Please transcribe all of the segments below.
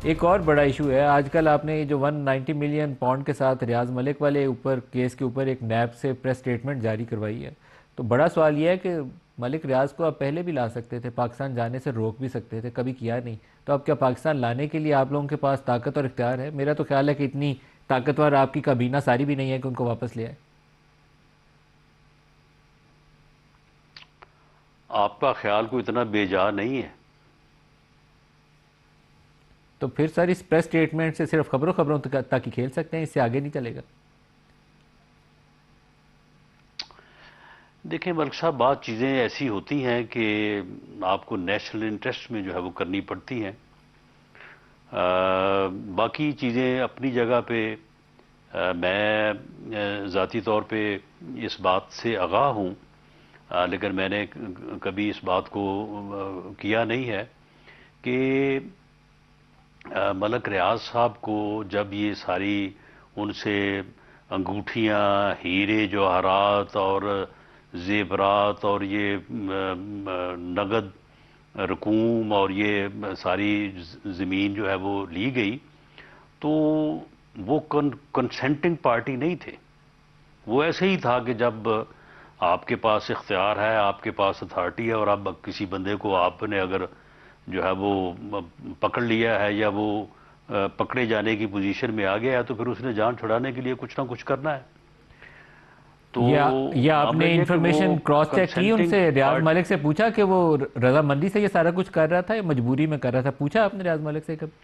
ایک اور بڑا ایشو ہے آج کل، آپ نے جو 190 ملین پاؤنڈ کے ساتھ ریاض ملک والے اوپر کیس کے اوپر ایک نیب سے پریس سٹیٹمنٹ جاری کروائی ہے. تو بڑا سوال یہ ہے کہ ملک ریاض کو آپ پہلے بھی لا سکتے تھے، پاکستان جانے سے روک بھی سکتے تھے، کبھی کیا نہیں. تو اب کیا پاکستان لانے کے لیے آپ لوگوں کے پاس طاقت اور اختیار ہے؟ میرا تو خیال ہے کہ اتنی طاقتور آپ کی کابینہ ساری بھی نہیں ہے کہ ان کو واپس لے آئے. آپ کا خیال کوئی اتنا بے جا نہیں ہے. تو پھر سر اس پریس سٹیٹمنٹ سے صرف خبروں تک ہی کھیل سکتے ہیں، اس سے آگے نہیں چلے گا؟ دیکھیں ملک صاحب، بعض چیزیں ایسی ہوتی ہیں کہ آپ کو نیشنل انٹرسٹ میں جو ہے وہ کرنی پڑتی ہیں. باقی چیزیں اپنی جگہ پہ میں ذاتی طور پہ اس بات سے آگاہ ہوں، لیکن میں نے کبھی اس بات کو کیا نہیں ہے کہ ملک ریاض صاحب کو جب یہ ساری ان سے انگوٹھیاں، ہیرے جواہرات اور زیورات اور یہ نگد رقوم اور یہ ساری زمین جو ہے وہ لی گئی، تو وہ کنسنٹنگ پارٹی نہیں تھے. وہ ایسے ہی تھا کہ جب آپ کے پاس اختیار ہے، آپ کے پاس اتھارٹی ہے، اور اب کسی بندے کو آپ نے اگر جو ہے وہ پکڑ لیا ہے یا وہ پکڑے جانے کی پوزیشن میں آ گیا ہے، تو پھر اس نے جان چھڑانے کے لیے کچھ نہ کچھ کرنا ہے. تو یا آپ معاملہ نے یہ ہے کہ وہ انفارمیشن کراس چیک کی ان کنسنٹنگ سے، ریاض پارٹ ملک سے پوچھا کہ وہ رضامندی سے یہ سارا کچھ کر رہا تھا یا مجبوری میں کر رہا تھا؟ پوچھا آپ نے ریاض ملک سے کبھی؟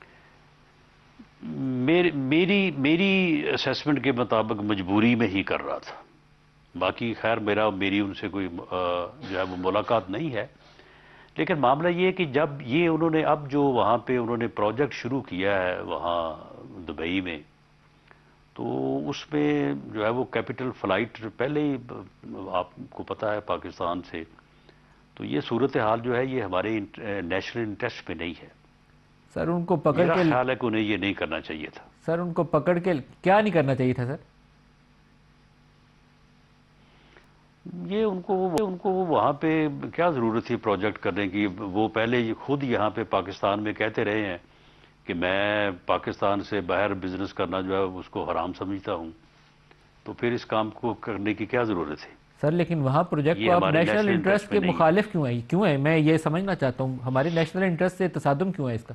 میری اسیسمنٹ کے مطابق مجبوری میں ہی کر رہا تھا. باقی خیر میری ان سے کوئی جو ہے وہ ملاقات نہیں ہے. لیکن معاملہ یہ ہے کہ جب یہ انہوں نے اب جو وہاں پہ انہوں نے پروجیکٹ شروع کیا ہے وہاں دبئی میں، تو اس میں جو ہے وہ کیپٹل فلائٹ پہلے ہی آپ کو پتہ ہے پاکستان سے، تو یہ صورتحال جو ہے یہ ہمارے نیشنل انٹرسٹ میں نہیں ہے. سر ان کو پکڑ میرا کے خیال ہے کہ انہیں یہ نہیں کرنا چاہیے تھا. سر ان کو پکڑ کے کیا نہیں کرنا چاہیے تھا سر؟ یہ ان کو وہاں پہ کیا ضرورت تھی پروجیکٹ کرنے کی؟ وہ پہلے خود یہاں پہ پاکستان میں کہتے رہے ہیں کہ میں پاکستان سے باہر بزنس کرنا جو ہے اس کو حرام سمجھتا ہوں. تو پھر اس کام کو کرنے کی کیا ضرورت ہے؟ سر لیکن وہاں پروجیکٹ کو یہ آپ ہمارے نیشنل نیشنل انٹرسٹ انٹرسٹ میں کے نہیں ہے. مخالف کیوں ہیں میں یہ سمجھنا چاہتا ہوں، ہمارے نیشنل انٹرسٹ سے تصادم کیوں ہے اس کا؟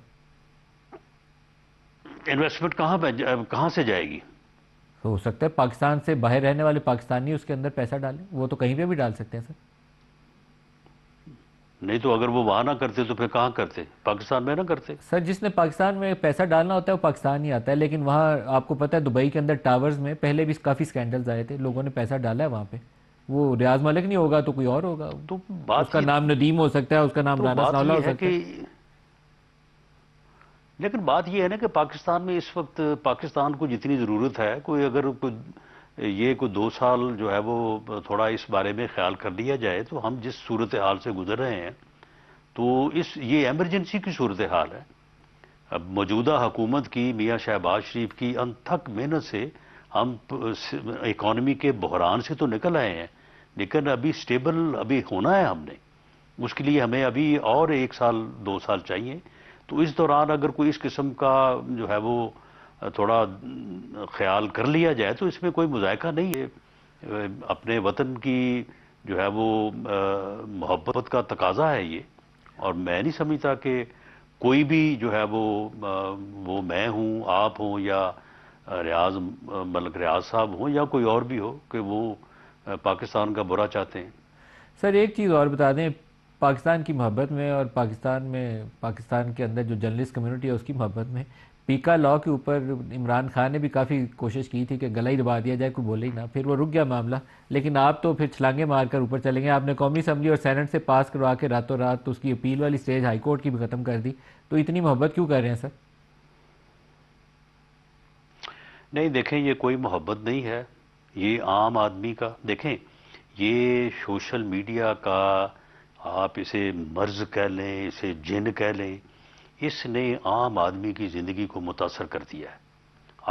انویسٹمنٹ کہاں سے جائے گی؟ ہو سکتا ہے پاکستان سے باہر رہنے والے پاکستانی اس کے اندر پیسہ ڈالیں، وہ تو کہیں پہ بھی ڈال سکتے ہیں سر. نہیں تو اگر وہ وہاں نہ کرتے تو پھر کہاں کرتے؟ پاکستان میں نہ کرتے. سر جس نے پاکستان میں پیسہ ڈالنا ہوتا ہے وہ پاکستان ہی آتا ہے، لیکن وہاں آپ کو پتہ ہے دبئی کے اندر ٹاورز میں پہلے بھی کافی سکینڈلز آئے تھے، لوگوں نے پیسہ ڈالا ہے وہاں پہ. وہ ریاض ملک نہیں ہوگا تو کوئی اور ہوگا، تو اس بات کا یہ نام ندیم ہو سکتا ہے، اس کا نام تو رانا بات ثناءاللہ ہو یہ ہے سکتا کہ ہے. لیکن بات یہ ہے نا کہ پاکستان میں اس وقت پاکستان کو جتنی ضرورت ہے، کوئی 2 سال جو ہے وہ تھوڑا اس بارے میں خیال کر لیا جائے، تو ہم جس صورتحال سے گزر رہے ہیں تو یہ ایمرجنسی کی صورتحال ہے. اب موجودہ حکومت کی، میاں شہباز شریف کی انتھک محنت سے ہم اکانومی کے بحران سے تو نکل آئے ہیں، لیکن ابھی سٹیبل ہونا ہے ہم نے. اس کے لیے ہمیں ابھی اور 1 سال 2 سال چاہیے. تو اس دوران اگر کوئی اس قسم کا جو ہے وہ تھوڑا خیال کر لیا جائے تو اس میں کوئی مذائقہ نہیں ہے. اپنے وطن کی جو ہے وہ محبت کا تقاضا ہے یہ. اور میں نہیں سمجھتا کہ کوئی بھی جو ہے وہ میں ہوں، آپ ہوں، یا ملک ریاض صاحب ہوں، یا کوئی اور بھی ہو، کہ وہ پاکستان کا برا چاہتے ہیں. سر ایک چیز اور بتا دیں، پاکستان کی محبت میں اور پاکستان کے اندر جو جرنلسٹ کمیونٹی ہے اس کی محبت میں پیکا لاء کے اوپر عمران خان نے بھی کافی کوشش کی تھی کہ گلا ہی دبا دیا جائے، کوئی بولے ہی نہ، پھر وہ رک گیا معاملہ. لیکن آپ تو پھر چھلانگے مار کر اوپر چلیں گے، آپ نے قومی اسمبلی اور سینٹ سے پاس کروا کے راتوں رات اس کی اپیل والی سٹیج ہائی کورٹ کی بھی ختم کر دی. تو اتنی محبت کیوں کر رہے ہیں سر؟ نہیں دیکھیں، یہ کوئی محبت نہیں ہے، یہ عام آدمی کا. دیکھیں یہ سوشل میڈیا کا، آپ اسے مرض کہہ لیں، اسے جن کہہ لیں، اس نے عام آدمی کی زندگی کو متاثر کر دیا ہے.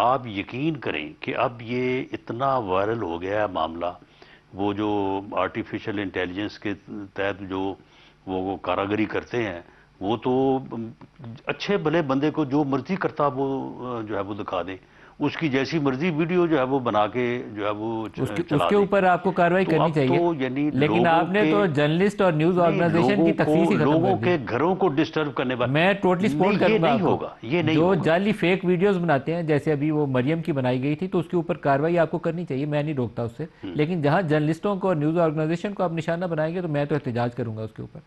آپ یقین کریں کہ اب یہ اتنا وائرل ہو گیا ہے معاملہ. وہ جو آرٹیفیشل انٹیلیجنس کے تحت جو وہ کاراگری کرتے ہیں، وہ تو اچھے بھلے بندے کو جو مرضی کرتا وہ جو ہے وہ دکھا دے، اس کی جیسی مرضی ویڈیو جو ہے وہ بنا کے جو ہے وہ اس چلا کے دے. اوپر آپ کو کارروائی تو کرنی اب تو چاہیے، یعنی لیکن لوگوں آپ نے کے تو جرنلسٹ اور نیوز نہیں، آرگنائزیشن کی تخصیص ہی ختم کر لوگوں دی. کے گھروں کو ڈسٹرب کرنے والا میں ٹوٹلی نہیں، سپورٹ یہ کروں گا نہیں آپ کو. ہوگا، یہ نہیں جو ہوگا. جعلی فیک ویڈیوز بناتے ہیں، جیسے ابھی وہ مریم کی بنائی گئی تھی، تو اس کے اوپر کارروائی آپ کو کرنی چاہیے، میں نہیں روکتا اس سے. لیکن جہاں جرنلسٹوں کو اور نیوز آرگنائزیشن کو آپ نشانہ بنائیں گے تو میں تو احتجاج کروں گا اس کے اوپر.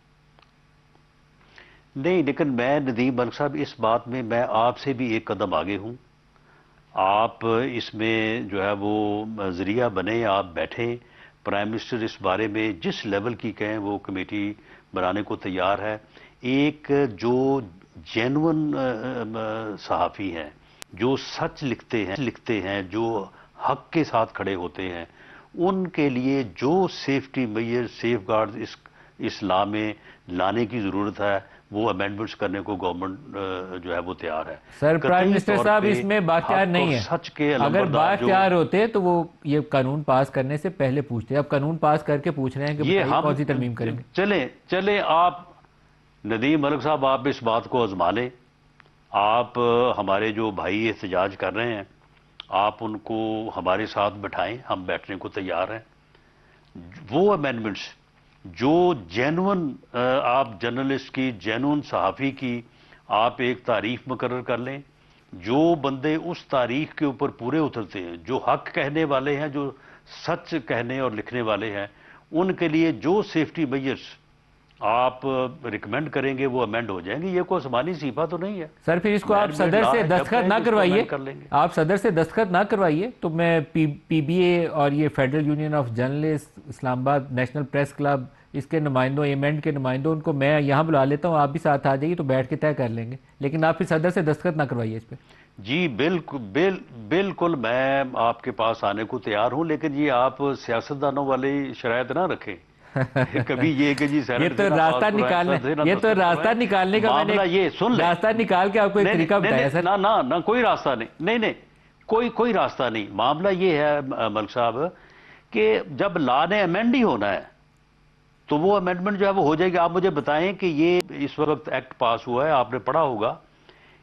نہیں، لیکن میں ندیم ملک صاحب اس بات میں آپ سے بھی ایک قدم آگے ہوں. آپ اس میں جو ہے وہ ذریعہ بنے، آپ بیٹھیں، پرائم منسٹر اس بارے میں جس لیول کی کہیں وہ کمیٹی بنانے کو تیار ہے. ایک جو جینون صحافی ہیں، جو سچ لکھتے ہیں، جو حق کے ساتھ کھڑے ہوتے ہیں، ان کے لیے جو سیفٹی میئر، سیف گارڈ اس لا میں لانے کی ضرورت ہے، وہ امینڈمنٹس کرنے کو گورنمنٹ جو ہے وہ تیار ہے. سر پرائم قطعی منسٹر طور صاحب پہ اس میں بااختیار حق اور نہیں ہے. سچ کے اگر علمبردار جو بااختیار ہوتے تو وہ یہ قانون پاس کرنے سے پہلے پوچھتے. اب قانون پاس کر کے پوچھ رہے ہیں کہ یہ بتائیے ہم کون سی ترمیم کریں گے. چلیں آپ ندیم ملک صاحب، آپ اس بات کو آزما لیں. آپ ہمارے جو بھائی احتجاج کر رہے ہیں، آپ ان کو ہمارے ساتھ بٹھائیں، ہم بیٹھنے کو تیار ہیں. وہ امینڈمنٹس جو جینون آپ جرنلسٹ کی، جینون صحافی کی آپ ایک تعریف مقرر کر لیں. جو بندے اس تاریخ کے اوپر پورے اترتے ہیں، جو حق کہنے والے ہیں، جو سچ کہنے اور لکھنے والے ہیں، ان کے لیے جو سیفٹی میجرز آپ ریکمینڈ کریں گے وہ امینڈ ہو جائیں گے. یہ کوئی آسمانی صفحہ تو نہیں ہے. سر پھر اس کو آپ مین میڈ صدر لا سے ہے، جب دستخط کہیں نہ گے اس کو کروائیے. امینڈ کر لیں گے. آپ صدر سے دستخط نہ کروائیے تو میں پی بی اے اور یہ فیڈرل یونین آف جرنلسٹ، اسلام آباد نیشنل پریس کلب، اس کے نمائندوں، ایمینڈ کے نمائندوں، ان کو میں یہاں بلا لیتا ہوں، آپ بھی ساتھ آ جائیے تو بیٹھ کے طے کر لیں گے. لیکن آپ پھر صدر سے دستخط نہ کروائیے اس پہ. جی بالکل میں آپ کے پاس آنے کو تیار ہوں، لیکن یہ آپ سیاستدانوں والی شرائط نہ رکھیں. کبھی یہ کہ جی یہ سینٹ تو سے نہ راستہ پاس کروائیں، نکالنے، صدر سے نہ یہ تو دستخط راستہ کروائیں. نکالنے کا میں نے معاملہ یہ سن لیں. راستہ نکال کے آپ کو ایک نہیں طریقہ نہیں بتایا سر. نہ کوئی راستہ نہیں. نہیں کوئی راستہ نہیں. معاملہ یہ ہے ملک صاحب کہ جب لا نے امینڈ ہی ہونا ہے تو وہ امینڈمنٹ جو ہے وہ ہو جائے گی. آپ مجھے بتائیں کہ یہ اس وقت ایکٹ پاس ہوا ہے، آپ نے پڑھا ہوگا،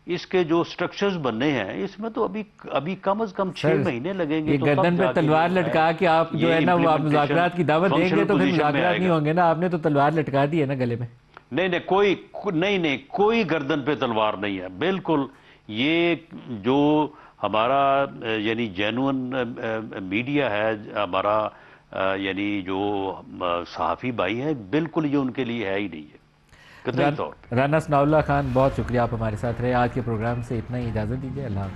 اس کے جو سٹرکچرز بننے ہیں اس میں تو ابھی کم از کم 6 سر مہینے لگیں گے. یہ تو گردن تب پہ جا کے تلوار جو ہے لٹکا کے آپ جو ہے یہ نا وہ آپ امپلیمنٹیشن مذاکرات کی دعوت دیں گے فنکشنل تو پھر پوزیشن میں مذاکرات آئے نہیں گا. ہوں گے نا. آپ نے تو تلوار لٹکا دی ہے نا گلے میں. نہیں کوئی گردن پہ تلوار نہیں ہے. بالکل یہ جو ہمارا یعنی جینون میڈیا ہے ہمارا، یعنی جو صحافی بھائی ہیں، بالکل یہ ان کے لیے ہے ہی نہیں ہے قطعی طور پہ. رانا ثناء اللہ خان، بہت شکریہ، آپ ہمارے ساتھ رہے. آج کے پروگرام سے اتنا ہی، اجازت دیجیے. اللہ حافظ.